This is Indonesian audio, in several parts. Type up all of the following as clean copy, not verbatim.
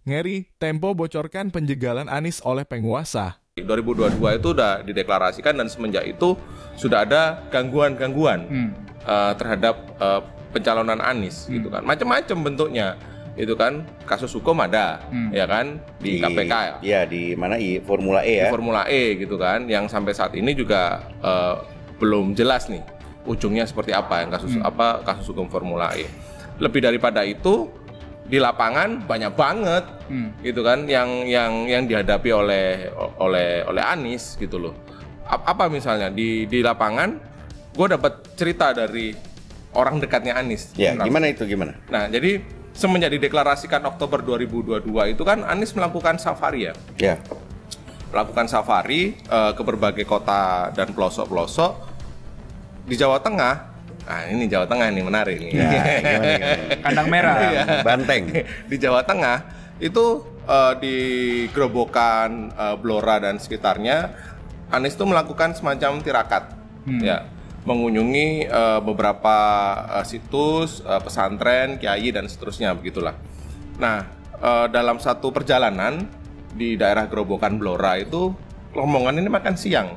Ngeri, Tempo bocorkan penjagalan Anies oleh penguasa. 2022 itu udah dideklarasikan dan semenjak itu sudah ada gangguan-gangguan terhadap pencalonan Anies gitu kan. Macam-macam bentuknya. Itu kan kasus hukum ada ya kan di KPK ya. Iya, di mana Formula E ya. Di Formula E gitu kan yang sampai saat ini juga belum jelas nih ujungnya seperti apa yang kasus hukum Formula E. Lebih daripada itu di lapangan banyak banget gitu kan yang dihadapi oleh Anies gitu loh. Apa misalnya di lapangan gue dapat cerita dari orang dekatnya Anies. Ya, gimana itu gimana? Nah, jadi semenjak dideklarasikan Oktober 2022 itu kan Anies melakukan safari ya. Ya. Melakukan safari ke berbagai kota dan pelosok-pelosok di Jawa Tengah. Nah, ini Jawa Tengah nih menarik nih. Ya, gimana? Kandang merah. Banteng. Di Jawa Tengah itu di Grobogan, Blora dan sekitarnya Anies itu melakukan semacam tirakat. Ya, mengunjungi beberapa situs, pesantren, kiai dan seterusnya begitulah. Nah, dalam satu perjalanan di daerah Grobogan Blora itu rombongan ini makan siang.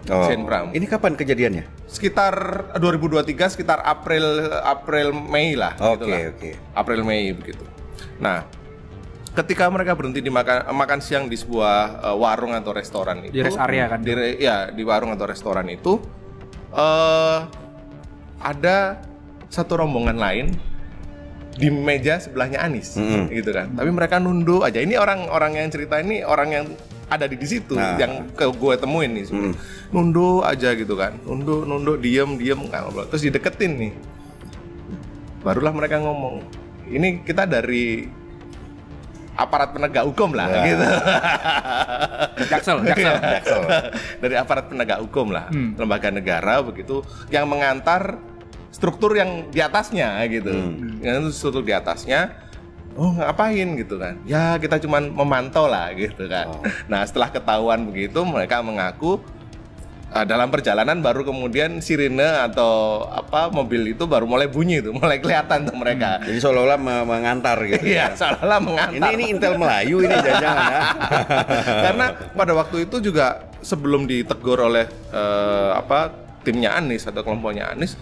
Senpram. Ini kapan kejadiannya? Sekitar 2023, sekitar April Mei lah. Oke. April Mei begitu. Nah, ketika mereka berhenti di makan siang di sebuah warung atau restoran itu, di rest area kan? Di warung atau restoran itu ada satu rombongan lain di meja sebelahnya Anies, gitu kan. Tapi mereka nunduk aja. Ini orang yang cerita ini orang yang ada di situ, yang gue temuin nih, nunduk aja gitu kan, nunduk, diem kan, terus dideketin nih, barulah mereka ngomong, ini kita dari aparat penegak hukum lah, gitu. Jaksel. Dari aparat penegak hukum lah, lembaga negara begitu, yang mengantar struktur yang di atasnya gitu, yang struktur di atasnya. Oh, ngapain gitu kan? Ya kita cuman memantau lah gitu kan. Nah, setelah ketahuan begitu mereka mengaku dalam perjalanan baru kemudian sirine atau mobil itu baru mulai bunyi tuh, mulai kelihatan tuh mereka. Jadi seolah-olah mengantar gitu. Iya, seolah-olah mengantar. Ini Intel Melayu ini jangan-jangan ya. Karena pada waktu itu juga sebelum ditegur oleh timnya Anies atau kelompoknya Anies,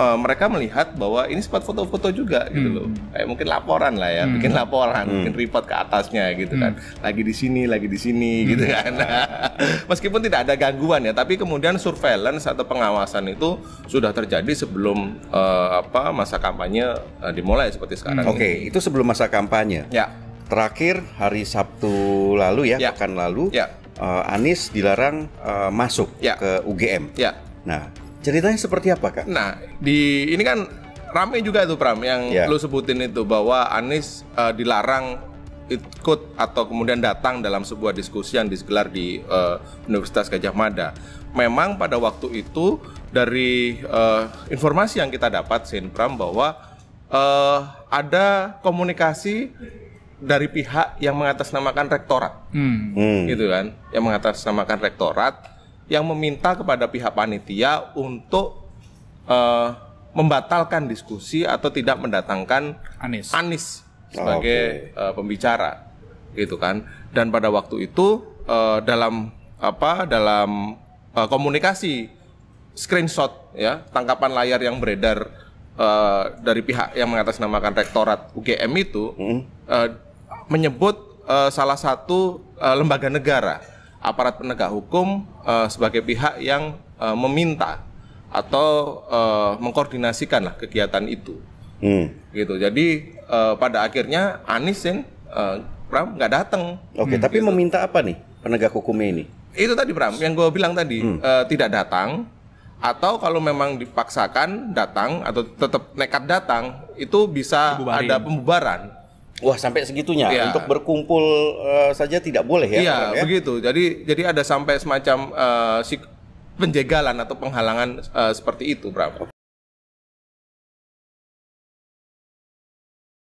mereka melihat bahwa ini sempat foto-foto juga gitu loh, kayak mungkin laporan lah ya, bikin laporan, bikin report ke atasnya gitu kan, lagi di sini gitu kan. Meskipun tidak ada gangguan ya, tapi kemudian surveillance atau pengawasan itu sudah terjadi sebelum masa kampanye dimulai seperti sekarang. Oke, itu sebelum masa kampanye. Ya. Terakhir hari Sabtu lalu ya, pekan lalu, Anies dilarang masuk ke UGM. Ya. Nah, ceritanya seperti apa, Kak? Nah, ini kan rame juga tuh Pram yang lu sebutin itu, bahwa Anies dilarang ikut atau kemudian datang dalam sebuah diskusi yang digelar di Universitas Gadjah Mada. Memang pada waktu itu dari informasi yang kita dapat, Pram, bahwa ada komunikasi dari pihak yang mengatasnamakan rektorat, gitu kan, yang mengatasnamakan rektorat, yang meminta kepada pihak panitia untuk membatalkan diskusi atau tidak mendatangkan Anies sebagai pembicara, gitu kan. Dan pada waktu itu dalam komunikasi screenshot ya, tangkapan layar yang beredar dari pihak yang mengatasnamakan rektorat UGM itu menyebut salah satu lembaga negara, aparat penegak hukum sebagai pihak yang meminta atau mengkoordinasikan lah kegiatan itu, gitu. Jadi pada akhirnya Anies Pram nggak datang. Oke, tapi gitu. Meminta apa nih penegak hukumnya ini? Itu tadi Pram, yang gue bilang tadi, tidak datang, atau kalau memang dipaksakan datang atau tetap nekat datang, itu bisa ada pembubaran. Wah, sampai segitunya untuk berkumpul saja tidak boleh ya? Iya, begitu. Jadi ada sampai semacam penjagalan atau penghalangan seperti itu, Bram.